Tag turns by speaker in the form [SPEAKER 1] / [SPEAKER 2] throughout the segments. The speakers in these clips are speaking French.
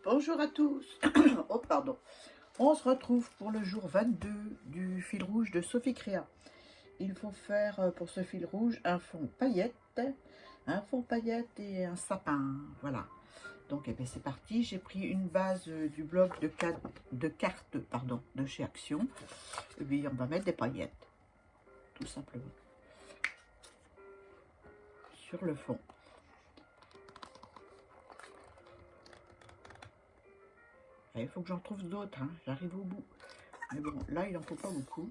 [SPEAKER 1] Bonjour à tous. Oh pardon. On se retrouve pour le jour 22 du fil rouge de Sophie Créa. Il faut faire pour ce fil rouge un fond paillettes, et un sapin. Voilà. Donc c'est parti. J'ai pris une base du blog de cartes de chez Action. Et puis on va mettre des paillettes, tout simplement, sur le fond. Il faut que j'en trouve d'autres, hein. J'arrive au bout. Mais bon, là, il n'en faut pas beaucoup.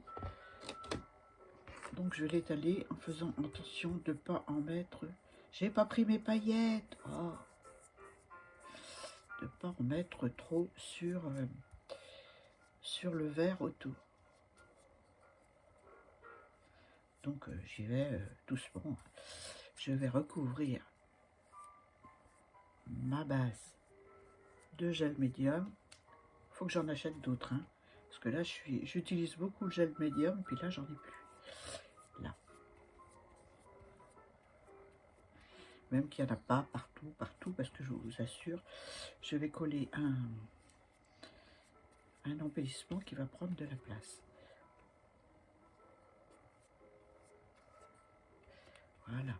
[SPEAKER 1] Donc, je vais l'étaler en faisant attention de ne pas en mettre. J'ai pas pris mes paillettes. Oh. De ne pas en mettre trop sur le verre autour. Donc, j'y vais doucement. Je vais recouvrir ma base de gel médium. Il faut que j'en achète d'autres, hein, parce que là j'utilise beaucoup le gel médium, puis là j'en ai plus. Là, même qu'il n'y en a pas partout, parce que je vous assure, je vais coller un embellissement qui va prendre de la place. Voilà.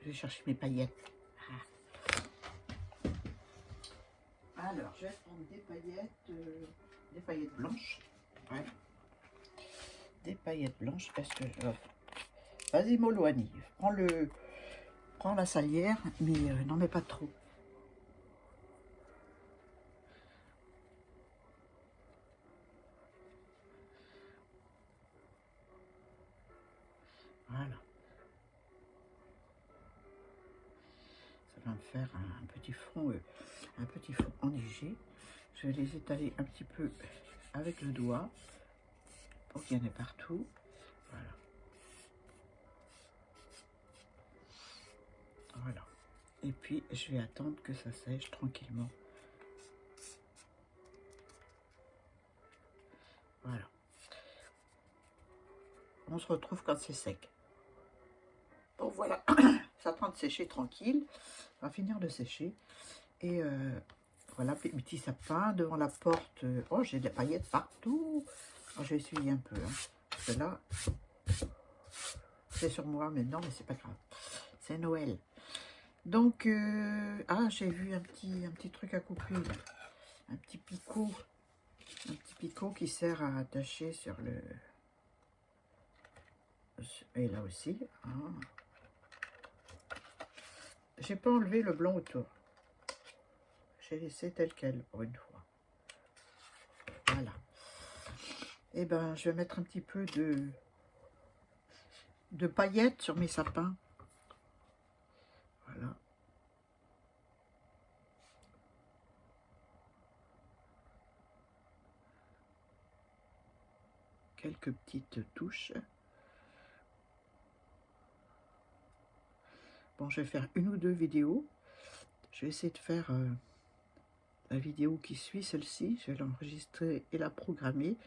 [SPEAKER 1] Je vais chercher mes paillettes. Alors, je vais prendre des paillettes blanches. Ouais. Des paillettes blanches. Est-ce que je... Vas-y, Moloani. Prends la salière, mais n'en mets pas trop. Voilà. Ça va me faire un petit fond enneigé. Je vais les étaler un petit peu avec le doigt pour qu'il y en ait partout. Voilà. Voilà. Et puis, je vais attendre que ça sèche tranquillement. Voilà. On se retrouve quand c'est sec. Bon, voilà. Ça attend de sécher tranquille. Ça va finir de sécher. Et voilà, petit sapin devant la porte. Oh, j'ai des paillettes partout. Oh, je vais essuyer un peu. Hein, parce que là, c'est sur moi, mais non, mais c'est pas grave. C'est Noël. Donc, j'ai vu un petit truc à couper. Là. Un petit picot qui sert à attacher sur le... Et là aussi. Hein. J'ai pas enlevé le blanc autour. J'ai laissé tel quel pour une fois. Voilà. Et ben, je vais mettre un petit peu de paillettes sur mes sapins. Voilà. Quelques petites touches. Bon, je vais faire une ou deux vidéos. Je vais essayer de faire la vidéo qui suit celle-ci. Je vais l'enregistrer et la programmer.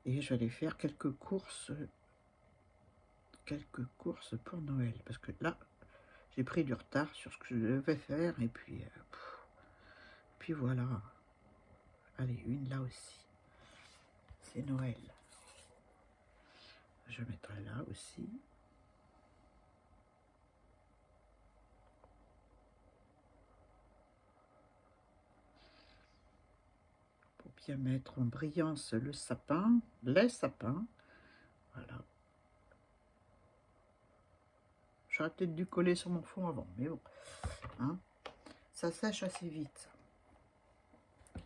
[SPEAKER 1] Et je vais aller faire quelques courses pour Noël. Parce que là, j'ai pris du retard sur ce que je devais faire. Et puis voilà. Allez, une là aussi. C'est Noël. Je mettrai là aussi. Pour bien mettre en brillance les sapins. Voilà. J'aurais peut-être dû coller sur mon fond avant, mais bon. Hein, ça sèche assez vite.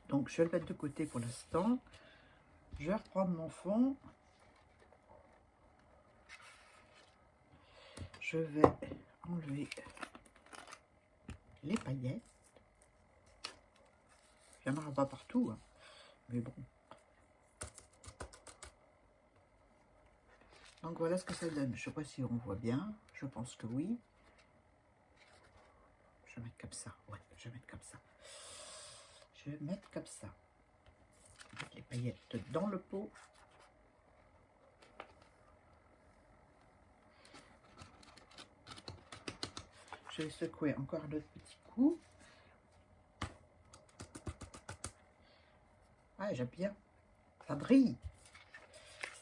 [SPEAKER 1] Donc, je vais le mettre de côté pour l'instant. Je vais reprendre mon fond. Je vais enlever les paillettes. Il n'y en aura pas partout, hein, mais bon. Donc, voilà ce que ça donne. Je ne sais pas si on voit bien. Je pense que oui. Je vais mettre comme ça. Ouais, je vais mettre comme ça. Je vais mettre comme ça. Mettre les paillettes dans le pot. Je vais secouer encore un autre petit coup. Ah, j'aime bien. Ça brille.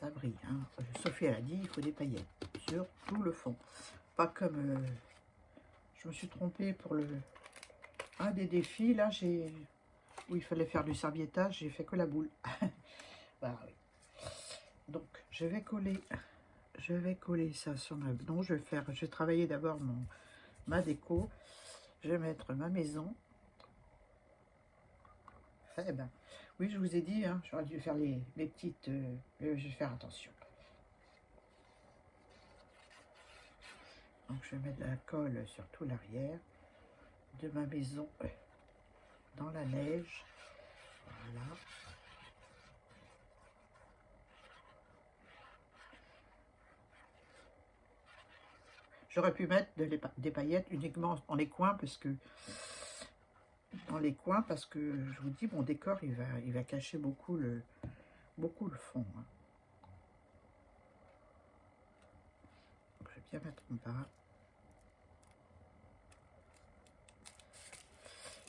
[SPEAKER 1] Ça brille. Hein. Sophie, elle a dit, il faut des paillettes sur tout le fond. Pas comme... je me suis trompée pour un des défis. Là, où il fallait faire du serviettage, j'ai fait que la boule. Voilà, oui. Donc, je vais coller ça sur ma... Non, je vais travailler d'abord ma déco. Je vais mettre ma maison. Eh ben, oui, je vous ai dit, hein, j'aurais dû faire les petites... je vais faire attention. Donc, je vais mettre de la colle sur tout l'arrière de ma maison dans la neige. Voilà. J'aurais pu mettre des paillettes uniquement dans les coins parce que je vous dis, mon décor il va cacher beaucoup le fond. Hein. Donc, je vais bien mettre en bas.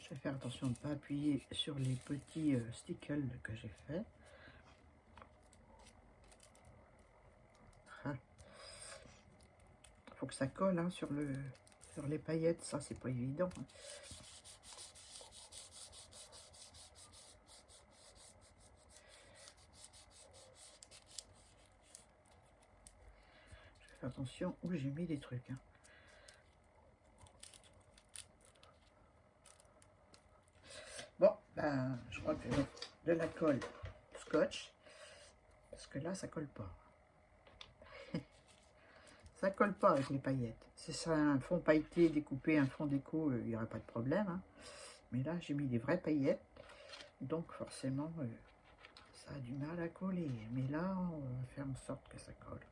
[SPEAKER 1] Je vais faire attention de ne pas appuyer sur les petits stickers que j'ai fait. Il faut que ça colle hein, sur les paillettes, ça c'est pas évident. Hein. Je fais attention où j'ai mis les trucs. Hein. Bon, ben, je crois que je vais mettre de la colle scotch, parce que là, ça colle pas. Ça colle pas avec les paillettes. Si c'est un fond pailleté découpé, un fond déco, il n'y aurait pas de problème. Hein. Mais là, j'ai mis des vraies paillettes, donc forcément, ça a du mal à coller. Mais là, on va faire en sorte que ça colle.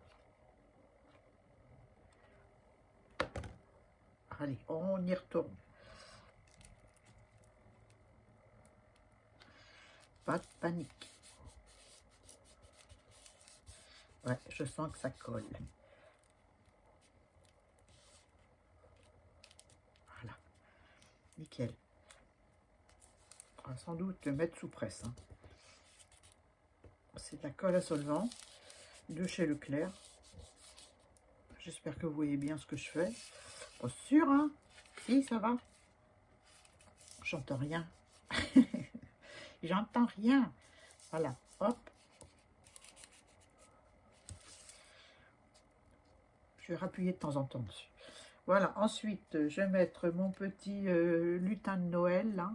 [SPEAKER 1] Allez, on y retourne. Pas de panique. Ouais, je sens que ça colle. Voilà. Nickel. On va sans doute le mettre sous presse. Hein. C'est de la colle à solvant de chez Leclerc. J'espère que vous voyez bien ce que je fais. Pas sûr, hein? Si, ça va. J'entends rien. J'entends rien. Voilà, hop. Je vais rappuyer de temps en temps dessus. Voilà, ensuite, je vais mettre mon petit lutin de Noël, là,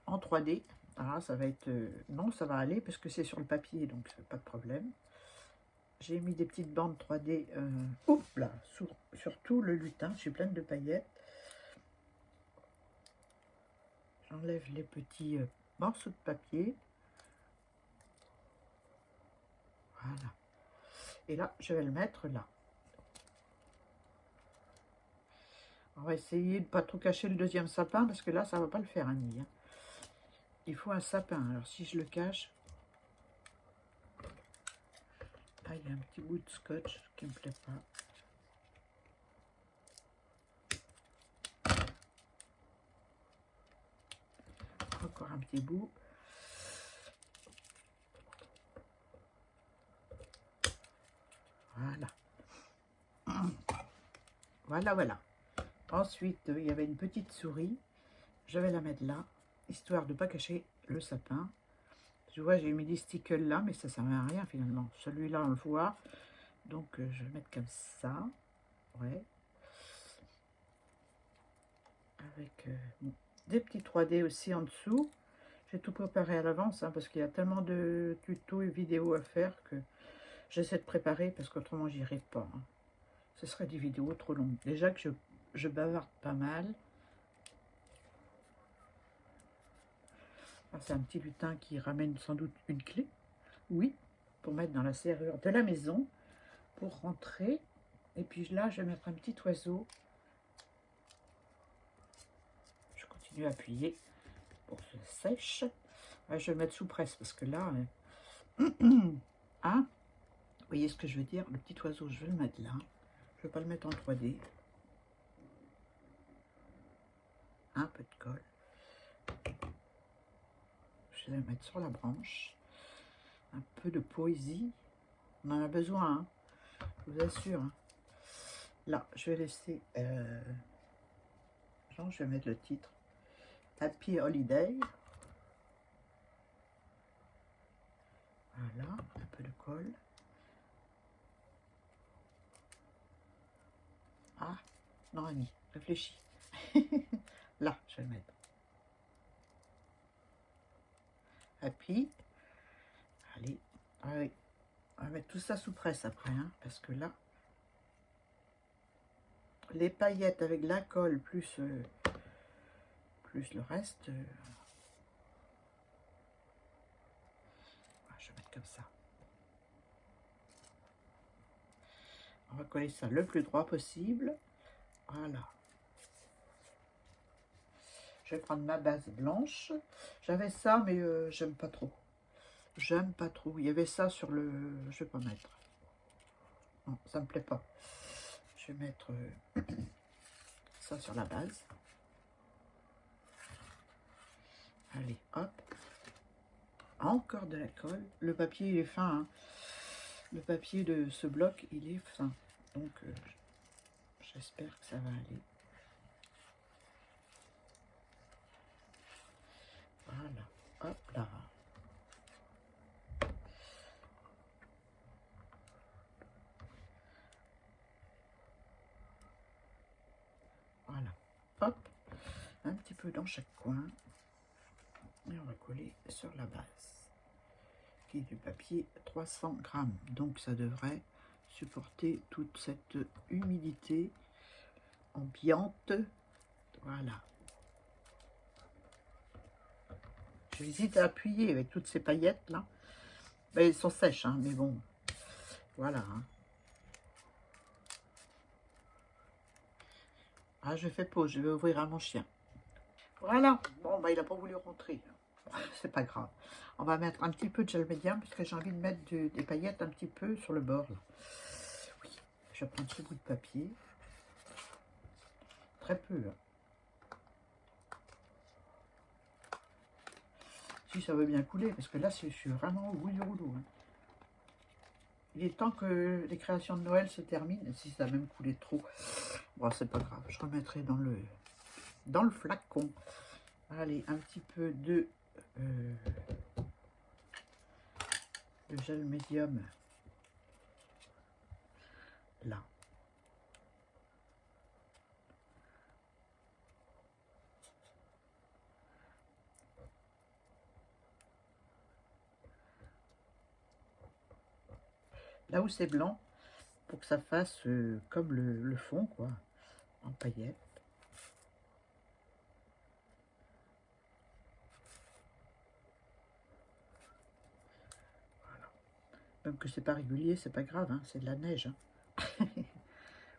[SPEAKER 1] en 3D. Ah, ça va être... non, ça va aller, parce que c'est sur le papier, donc pas de problème. J'ai mis des petites bandes 3D, oups là, sur tout le lutin. Je suis pleine de paillettes. J'enlève les petits morceaux de papier. Voilà. Et là, je vais le mettre là. On va essayer de ne pas trop cacher le deuxième sapin, parce que là, ça ne va pas le faire, un nid. Hein. Il faut un sapin. Alors, si je le cache... Ah, il y a un petit bout de scotch qui ne me plaît pas. Encore un petit bout. Voilà. Voilà, voilà. Ensuite, il y avait une petite souris. Je vais la mettre là, histoire de ne pas cacher le sapin. Tu vois, j'ai mis des stickers là, mais ça ne servait à rien finalement. Celui-là, on le voit. Donc, je vais mettre comme ça. Ouais. Avec des petits 3D aussi en dessous. J'ai tout préparé à l'avance, hein, parce qu'il y a tellement de tutos et vidéos à faire que j'essaie de préparer, parce qu'autrement, j'y arrive pas. Hein. Ce serait des vidéos trop longues. Déjà que je bavarde pas mal. C'est un petit lutin qui ramène sans doute une clé. Oui, pour mettre dans la serrure de la maison, pour rentrer. Et puis là, je vais mettre un petit oiseau. Je continue à appuyer pour que ça sèche. Ouais, je vais le mettre sous presse parce que là... hein, vous voyez ce que je veux dire? Le petit oiseau, je vais le mettre là. Je ne vais pas le mettre en 3D. Un peu de colle. je vais le mettre sur la branche. Un peu de poésie. On en a besoin, hein, je vous assure. Hein. Là, je vais laisser... genre, je vais mettre le titre. Happy Holiday. Voilà, un peu de colle. Ah, non, Annie, réfléchis. Là, je vais le mettre. Happy. Allez, allez. On va mettre tout ça sous presse après, hein, parce que là, les paillettes avec la colle plus, plus le reste, je vais mettre comme ça. On va coller ça le plus droit possible. Voilà. Je vais prendre ma base blanche. J'avais ça, mais j'aime pas trop. J'aime pas trop. Il y avait ça sur le... Je vais pas mettre. Non, ça me plaît pas. Je vais mettre ça sur la base. Allez, hop. Encore de la colle. Le papier, il est fin. Hein. Le papier de ce bloc, il est fin. Donc, j'espère que ça va aller. Voilà. Hop là. Voilà. Hop. Un petit peu dans chaque coin. Et on va coller sur la base. Qui est du papier 300 grammes. Donc, ça devrait supporter toute cette humidité ambiante. Voilà. J'hésite à appuyer avec toutes ces paillettes là. Ben, elles sont sèches, hein, mais bon. Voilà. Hein. Ah, je fais pause, je vais ouvrir à mon chien. Voilà. Bon, ben, il n'a pas voulu rentrer. C'est pas grave. On va mettre un petit peu de gel médium parce que j'ai envie de mettre des paillettes un petit peu sur le bord. Là. Oui. Je vais prendre ce bout de papier. Très peu. Hein. Si ça veut bien couler, parce que là, je suis vraiment au bout du rouleau. Hein. Il est temps que les créations de Noël se terminent, si ça a même coulé trop. Bon, c'est pas grave, je remettrai dans le flacon. Allez, un petit peu de gel médium. Là. Là où c'est blanc, pour que ça fasse comme le fond, quoi, en paillettes. Voilà. Même que c'est pas régulier, c'est pas grave, hein, c'est de la neige. Hein.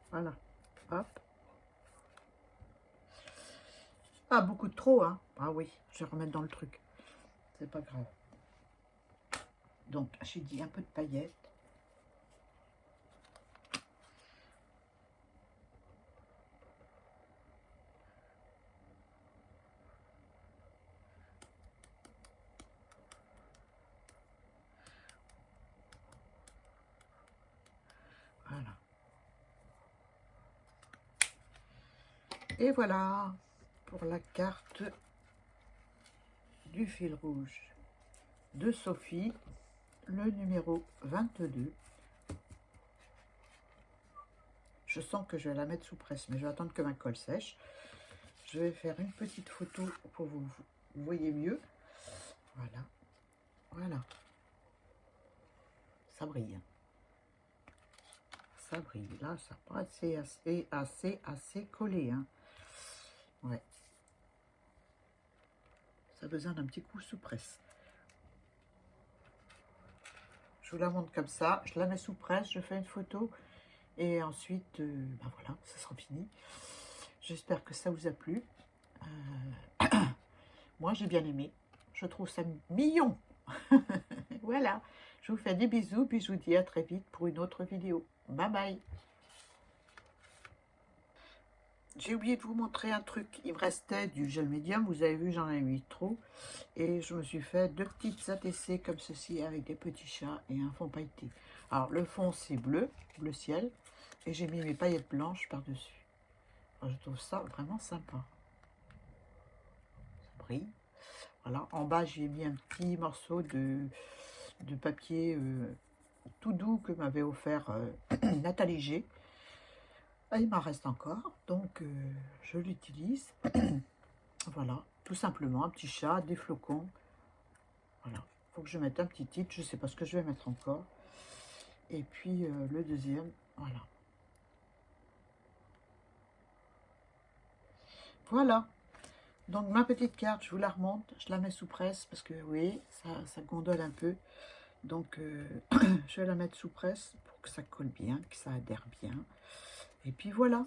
[SPEAKER 1] Voilà. Hop. Ah, beaucoup de trop, hein. Ah oui, je vais remettre dans le truc. C'est pas grave. Donc, j'ai dit un peu de paillettes. Voilà. Et voilà pour la carte du fil rouge de Sophie, le numéro 22. Je sens que je vais la mettre sous presse, mais je vais attendre que ma colle sèche. Je vais faire une petite photo pour vous voyez mieux. Voilà. Voilà. Ça brille. Ça brille. Là, ça pas assez collé. Hein. Ouais. Ça a besoin d'un petit coup sous presse. Je vous la montre comme ça. Je la mets sous presse. Je fais une photo. Et ensuite, ben voilà, ça sera fini. J'espère que ça vous a plu. Moi, j'ai bien aimé. Je trouve ça mignon. Voilà. Je vous fais des bisous. Puis je vous dis à très vite pour une autre vidéo. Bye bye. j'ai oublié de vous montrer un truc. Il me restait du gel médium. Vous avez vu, j'en ai mis trop. Et je me suis fait 2 petites ATC comme ceci avec des petits chats et un fond pailleté. Alors, le fond, c'est bleu ciel. Et j'ai mis mes paillettes blanches par-dessus. Je trouve ça vraiment sympa. Ça brille. Voilà. En bas, j'ai mis un petit morceau de papier tout doux que m'avait offert Nathalie G. Il m'en reste encore, donc je l'utilise. Voilà, tout simplement, un petit chat, des flocons. Voilà, il faut que je mette un petit titre, je ne sais pas ce que je vais mettre encore. Et puis le deuxième, voilà. Voilà, donc ma petite carte, je vous la remonte, je la mets sous presse parce que oui, ça gondole un peu. Donc je vais la mettre sous presse pour que ça colle bien, que ça adhère bien. Et puis voilà,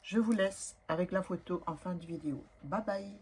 [SPEAKER 1] je vous laisse avec la photo en fin de vidéo. Bye bye.